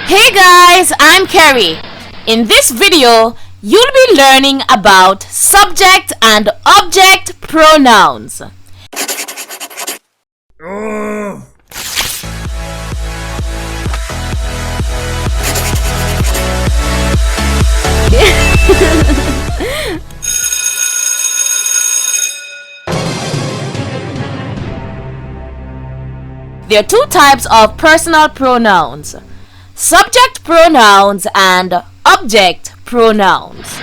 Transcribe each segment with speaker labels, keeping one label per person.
Speaker 1: Hey guys, I'm Kerry. In this video, you'll be learning about subject and object pronouns. There are two types of personal pronouns: subject pronouns and object pronouns.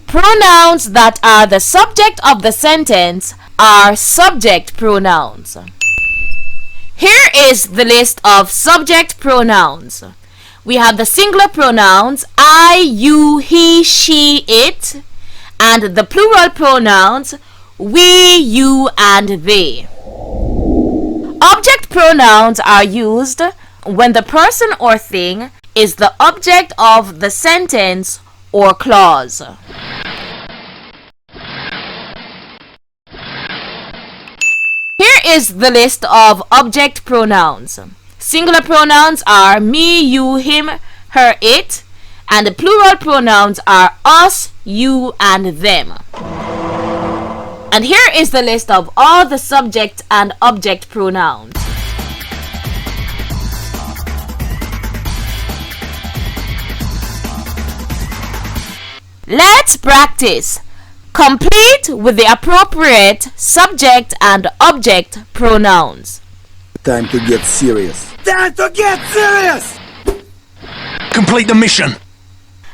Speaker 1: Pronouns that are the subject of the sentence are subject pronouns. Here is the list of subject pronouns. We have the singular pronouns I, you, he, she, it, and the plural pronouns we, you, and they. Object pronouns are used when the person or thing is the object of the sentence or clause. Here is the list of object pronouns. Singular pronouns are me, you, him, her, it, and the plural pronouns are us, you, and them. And here is the list of all the subject and object pronouns. Let's practice. Complete with the appropriate subject and object pronouns.
Speaker 2: Time to get serious. Time to get serious!
Speaker 3: Complete the mission.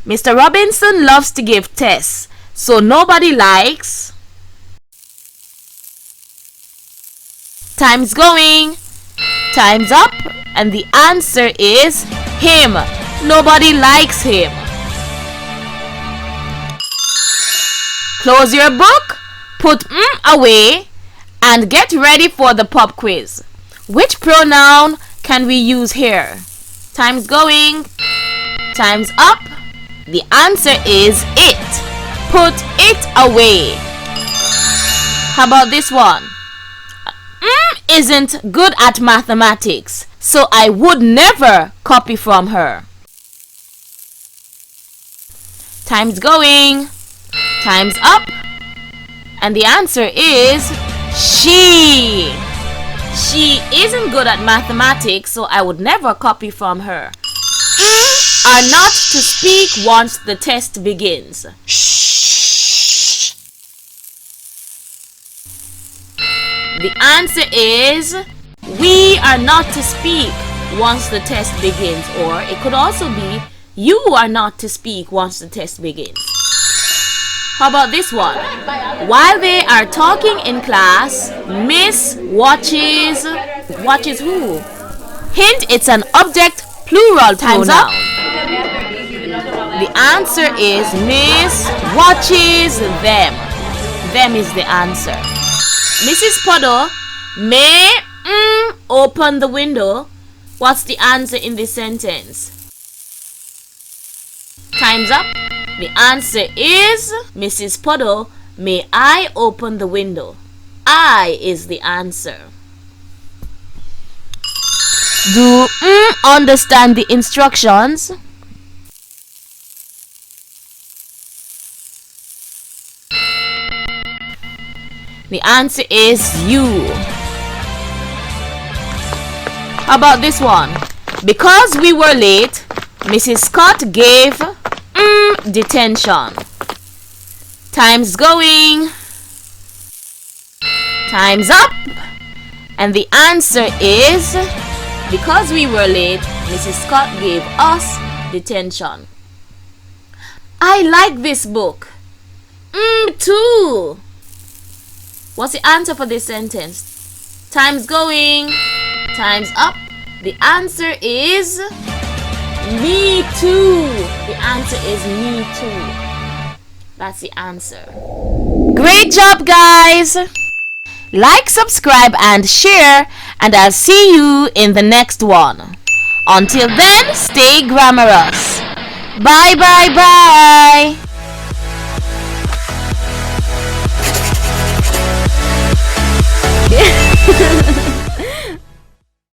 Speaker 1: Mr. Robinson loves to give tests, so nobody likes. Time's going. Time's up. And the answer is him. Nobody likes him. Close your book, put away, and get ready for the pop quiz. Which pronoun can we use here? Time's going. Time's up. The answer is it. Put it away. How about this one? Isn't good at mathematics, so I would never copy from her. Time's going. Time's up. And the answer is she. She isn't good at mathematics, so I would never copy from her. Are not to speak once the test begins. The answer is we are not to speak once the test begins, or it could also be you are not to speak once the test begins. How about this one? While they are talking in class, Miss watches who? Hint, it's an object plural pronoun. The answer is Miss watches them. Them is the answer. Mrs. Puddle may open the window. What's the answer in this sentence? Time's up. The answer is Mrs. Puddle, may I open the window? I is the answer. Do understand the instructions? The answer is you. How about this one? Because we were late, Mrs. Scott gave detention. Time's going. Time's up. And the answer is because we were late, Mrs. Scott gave us detention. I like this book. Too. What's the answer for this sentence? Time's going. Time's up. The answer is me too. The answer is me too. That's the answer. Great job, guys. Like, subscribe, and share, and I'll see you in the next one. Until then, stay grammarous. Bye, bye, bye.